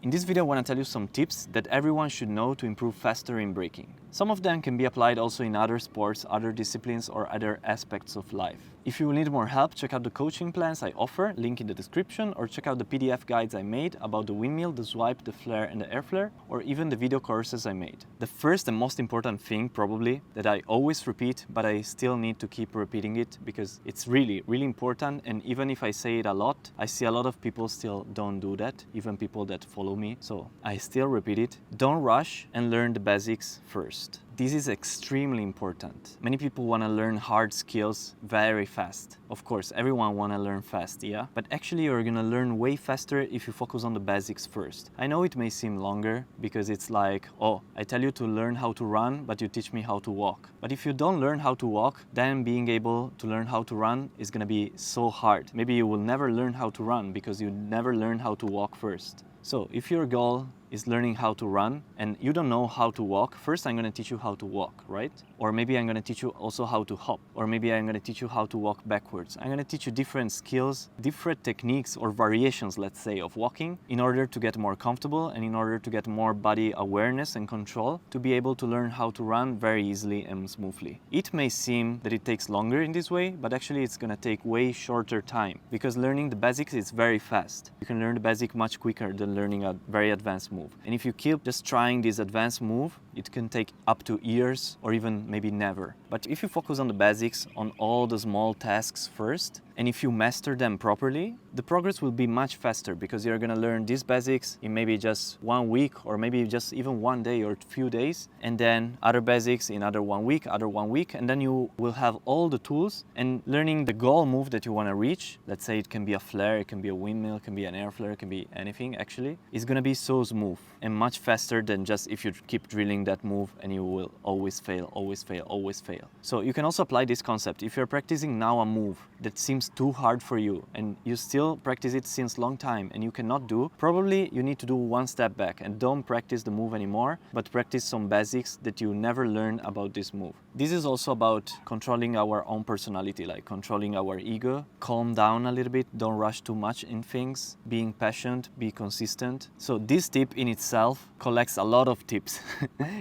In this video I want to tell you some tips that everyone should know to improve faster in breaking. Some of them can be applied also in other sports, other disciplines or other aspects of life. If you will need more help, check out the coaching plans I offer, link in the description, or check out the PDF guides I made about the windmill, the swipe, the flare and the air flare, or even the video courses I made. The first and most important thing probably that I always repeat, but I still need to keep repeating it because it's really important, and even if I say it a lot, I see a lot of people still don't do that, even people that follow me, so I still repeat it. Don't rush and learn the basics first. This is extremely important. Many people want to learn hard skills very fast. Of course, everyone want to learn fast, yeah? But actually you're gonna learn way faster if you focus on the basics first. I know it may seem longer because it's like, oh, I tell you to learn how to run, but you teach me how to walk. But if you don't learn how to walk, then being able to learn how to run is gonna be so hard. Maybe you will never learn how to run because you never learn how to walk first. So if your goal is learning how to run and you don't know how to walk, first I'm going to teach you how to walk, right? Or maybe I'm going to teach you also how to hop. Or maybe I'm going to teach you how to walk backwards. I'm going to teach you different skills, different techniques or variations, let's say, of walking in order to get more comfortable and in order to get more body awareness and control to be able to learn how to run very easily and smoothly. It may seem that it takes longer in this way, but actually it's going to take way shorter time because learning the basics is very fast. You can learn the basic much quicker than learning a very advanced move. And if you keep just trying this advanced move, it can take up to years or even maybe never. But if you focus on the basics, on all the small tasks first, and if you master them properly, the progress will be much faster because you're gonna learn these basics in maybe just 1 week or maybe just even 1 day or a few days, and then other basics in other 1 week, and then you will have all the tools and learning the goal move that you wanna reach. Let's say it can be a flare, it can be a windmill, it can be an air flare, it can be anything actually. It's gonna be so smooth and much faster than just if you keep drilling that move and you will always fail, always fail, always fail. So you can also apply this concept. If you're practicing now a move that seems too hard for you and you still practice it since long time and you cannot do, probably you need to do one step back and don't practice the move anymore, but practice some basics that you never learned about this move. This is also about controlling our own personality, like controlling our ego, calm down a little bit, don't rush too much in things, being patient, be consistent. So this tip in itself collects a lot of tips.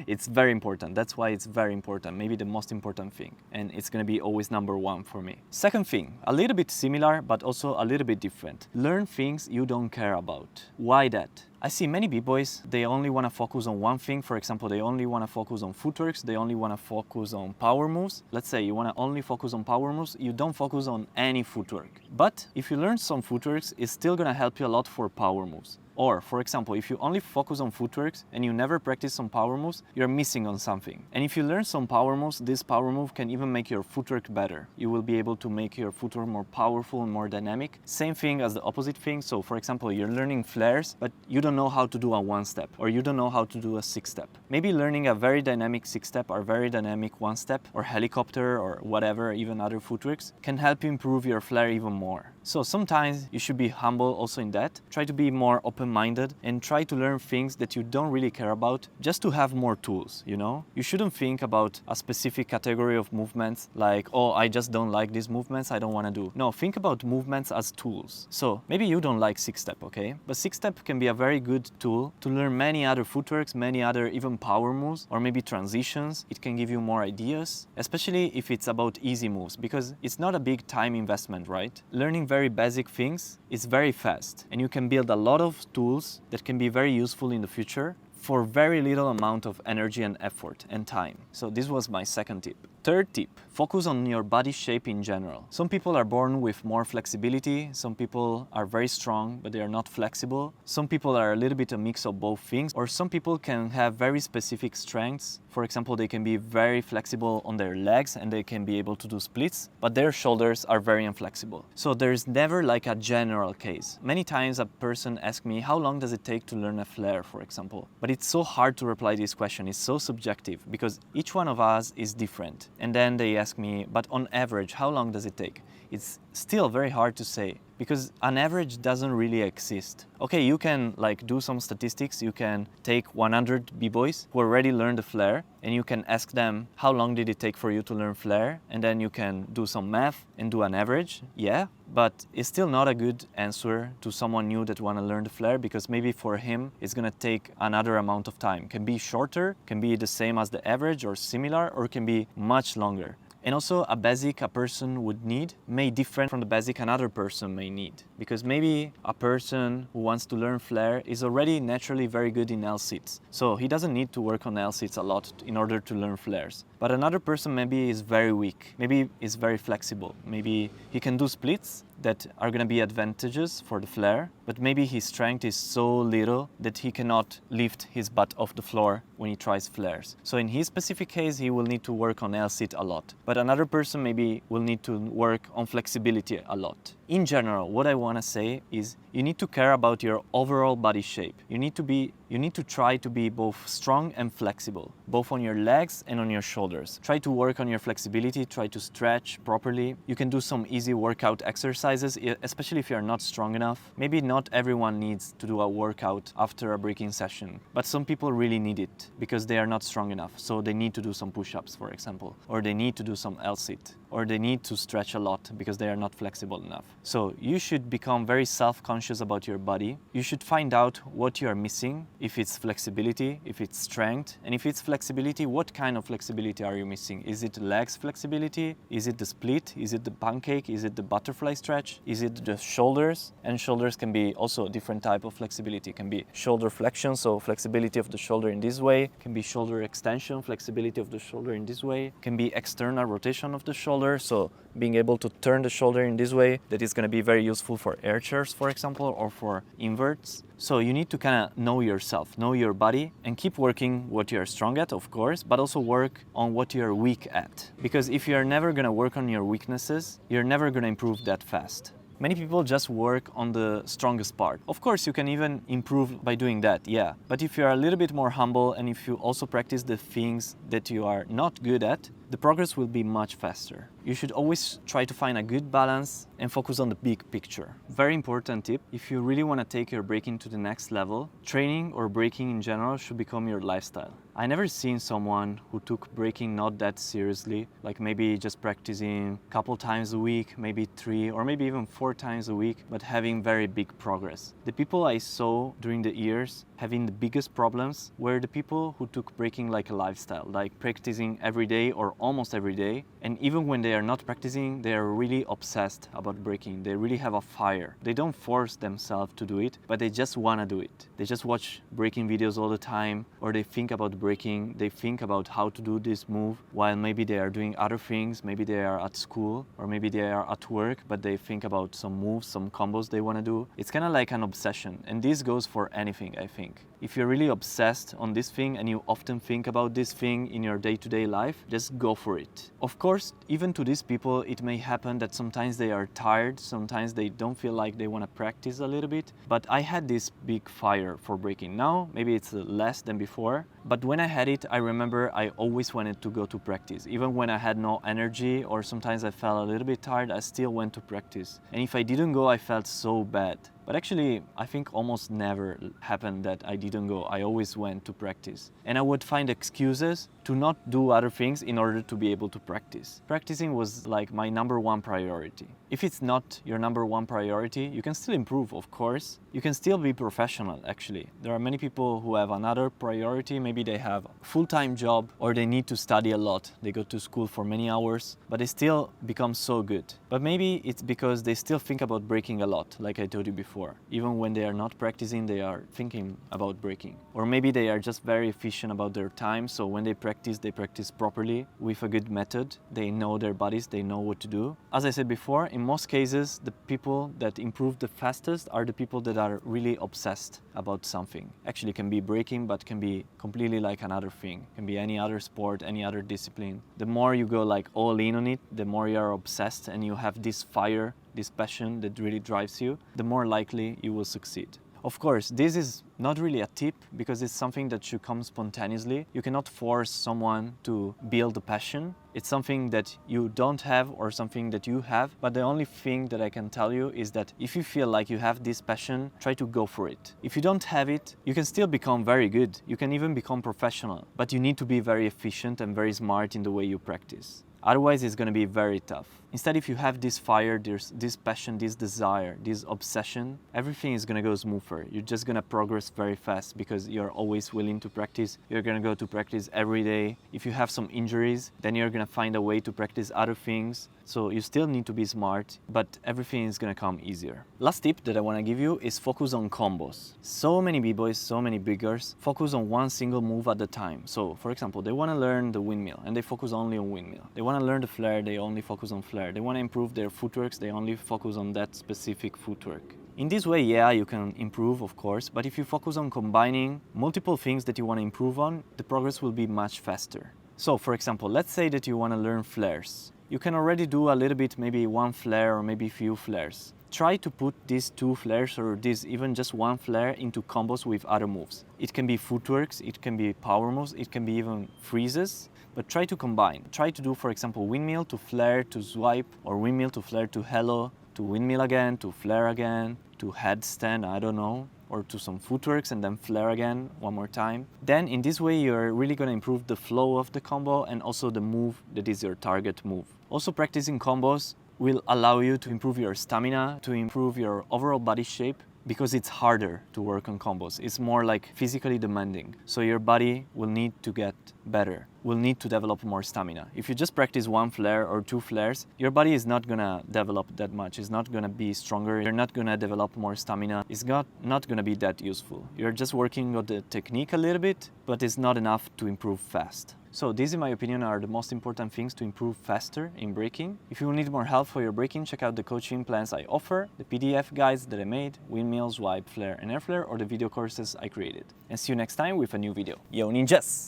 It's very important. That's why it's very important, maybe the most important thing. And it's gonna be always number one for me. Second thing, a little bit similar, but also a little bit different. Learn things you don't care about. Why that? I see many b-boys, they only want to focus on one thing. For example, they only want to focus on footworks, they only want to focus on power moves. Let's say you want to only focus on power moves, you don't focus on any footwork. But if you learn some footworks, it's still going to help you a lot for power moves. Or, for example, if you only focus on footworks and you never practice some power moves, you're missing on something. And if you learn some power moves, this power move can even make your footwork better. You will be able to make your footwork more powerful and more dynamic. Same thing as the opposite thing. So, for example, you're learning flares, but you don't know how to do a one-step, or you don't know how to do a six-step. Maybe learning a very dynamic six-step or very dynamic one-step or helicopter or whatever, even other footworks, can help you improve your flare even more. So sometimes you should be humble also in that. Try to be more open-minded and try to learn things that you don't really care about just to have more tools, you know? You shouldn't think about a specific category of movements like, oh, I just don't like these movements, I don't want to do. No, think about movements as tools. So maybe you don't like six-step, okay? But six-step can be a very good tool to learn many other footworks, many other even power moves, or maybe transitions. It can give you more ideas, especially if it's about easy moves, because it's not a big time investment, right? Learning very basic things is very fast, and you can build a lot of tools that can be very useful in the future for very little amount of energy and effort and time. So this was my second tip. Third tip, focus on your body shape in general. Some people are born with more flexibility, some people are very strong but they are not flexible. Some people are a little bit a mix of both things, or some people can have very specific strengths. For example, they can be very flexible on their legs and they can be able to do splits, but their shoulders are very inflexible. So there's never like a general case. Many times a person asks me, how long does it take to learn a flare, for example? But it's so hard to reply this question, it's so subjective because each one of us is different. And then they ask me, but on average, how long does it take? It's still very hard to say because an average doesn't really exist. Okay, you can like do some statistics. You can take 100 b-boys who already learned the flare and you can ask them how long did it take for you to learn flare, and then you can do some math and do an average. Yeah, but it's still not a good answer to someone new that want to learn the flare, because maybe for him it's gonna take another amount of time. Can be shorter, can be the same as the average or similar, or can be much longer. And also a basic a person would need may differ from the basic another person may need. Because maybe a person who wants to learn flare is already naturally very good in L-sits. So he doesn't need to work on L-sits a lot in order to learn flares. But another person maybe is very weak, maybe is very flexible. Maybe he can do splits that are going to be advantageous for the flare, but maybe his strength is so little that he cannot lift his butt off the floor when he tries flares. So in his specific case, he will need to work on L-sit a lot. But another person maybe will need to work on flexibility a lot. In general, what I want to say is you need to care about your overall body shape. You need to try to be both strong and flexible, both on your legs and on your shoulders. Try to work on your flexibility, try to stretch properly. You can do some easy workout exercises, especially if you're not strong enough. Maybe not everyone needs to do a workout after a breaking session, but some people really need it because they are not strong enough. So they need to do some push-ups, for example, or they need to do some L-sit, or they need to stretch a lot because they are not flexible enough. So you should become very self-conscious about your body. You should find out what you are missing, if it's flexibility, if it's strength, and if it's flexibility, what kind of flexibility are you missing? Is it legs flexibility? Is it the split? Is it the pancake? Is it the butterfly stretch? Is it the shoulders? And shoulders can be also a different type of flexibility. It can be shoulder flexion, so flexibility of the shoulder in this way. It can be shoulder extension, flexibility of the shoulder in this way. It can be external rotation of the shoulder, so being able to turn the shoulder in this way. That is going to be very useful for air chairs, for example, or for inverts. So you need to kind of know yourself, know your body, and keep working what you're strong at, of course, but also work on what you're weak at. Because if you're never going to work on your weaknesses, you're never going to improve that fast. Many people just work on the strongest part. Of course, you can even improve by doing that, yeah. But if you are a little bit more humble and if you also practice the things that you are not good at, the progress will be much faster. You should always try to find a good balance and focus on the big picture. Very important tip, if you really want to take your breaking to the next level, training or breaking in general should become your lifestyle. I never seen someone who took breaking not that seriously, like maybe just practicing a couple times a week, maybe 3 or maybe even 4 times a week, but having very big progress. The people I saw during the years having the biggest problems were the people who took breaking like a lifestyle, like practicing every day or almost every day. And even when they are not practicing, they are really obsessed about breaking. They really have a fire. They don't force themselves to do it, but they just want to do it. They just watch breaking videos all the time, or they think about breaking. They think about how to do this move while maybe they are doing other things. Maybe they are at school or maybe they are at work, but they think about some moves, some combos they want to do. It's kind of like an obsession. And this goes for anything, I think. If you're really obsessed on this thing and you often think about this thing in your day-to-day life, just go for it. Of course, even to these people, it may happen that sometimes they are tired, sometimes they don't feel like they want to practice a little bit. But I had this big fire for breaking. Now, maybe it's less than before. But when I had it, I remember I always wanted to go to practice. Even when I had no energy or sometimes I felt a little bit tired, I still went to practice. And if I didn't go, I felt so bad. But actually, I think almost never happened that I didn't go. I always went to practice. And I would find excuses to not do other things in order to be able to practice. Practicing was like my #1 priority. If it's not your #1 priority, you can still improve, of course. You can still be professional, actually. There are many people who have another priority. Maybe they have a full-time job or they need to study a lot. They go to school for many hours, but they still become so good. But maybe it's because they still think about breaking a lot, like I told you before. Even when they are not practicing, they are thinking about breaking. Or maybe they are just very efficient about their time, so when they practice properly with a good method. They know their bodies, they know what to do. As I said before, in most cases, the people that improve the fastest are the people that are really obsessed about something. Actually, it can be breaking, but can be completely like another thing. It can be any other sport, any other discipline. The more you go like all in on it, the more you are obsessed and you have this fire, this passion that really drives you, the more likely you will succeed. Of course, this is not really a tip because it's something that should come spontaneously. You cannot force someone to build a passion. It's something that you don't have or something that you have, but the only thing that I can tell you is that if you feel like you have this passion, try to go for it. If you don't have it, you can still become very good. You can even become professional, but you need to be very efficient and very smart in the way you practice. Otherwise, it's going to be very tough. Instead, if you have this fire, this passion, this desire, this obsession, everything is going to go smoother. You're just going to progress very fast because you're always willing to practice. You're going to go to practice every day. If you have some injuries, then you're going to find a way to practice other things. So you still need to be smart, but everything is going to come easier. Last tip that I want to give you is focus on combos. So many b-boys, so many biggers focus on one single move at a time. So for example, they want to learn the windmill and they focus only on windmill. They want to learn the flare, they only focus on flare. They want to improve their footworks, they only focus on that specific footwork. In this way, yeah, you can improve, of course, but if you focus on combining multiple things that you want to improve on, the progress will be much faster. So for example, let's say that you want to learn flares. You can already do a little bit, maybe one flare or maybe few flares. Try to put these two flares or this even just one flare into combos with other moves. It can be footworks, it can be power moves, it can be even freezes, but try to combine. Try to do, for example, windmill to flare to swipe, or windmill to flare to hello, to windmill again, to flare again, to headstand, I don't know, or to some footworks and then flare again one more time. Then in this way, you're really going to improve the flow of the combo and also the move that is your target move. Also, practicing combos will allow you to improve your stamina, to improve your overall body shape, because it's harder to work on combos. It's more like physically demanding. So your body will need to get better, will need to develop more stamina. If you just practice one flare or two flares, your body is not gonna develop that much. It's not gonna be stronger. You're not gonna develop more stamina. It's not gonna be that useful. You're just working on the technique a little bit, but it's not enough to improve fast. So these, in my opinion, are the most important things to improve faster in breaking. If you need more help for your breaking, check out the coaching plans I offer, the PDF guides that I made, windmill, swipe, flare, and air flare, or the video courses I created. And see you next time with a new video. Yo, ninjas!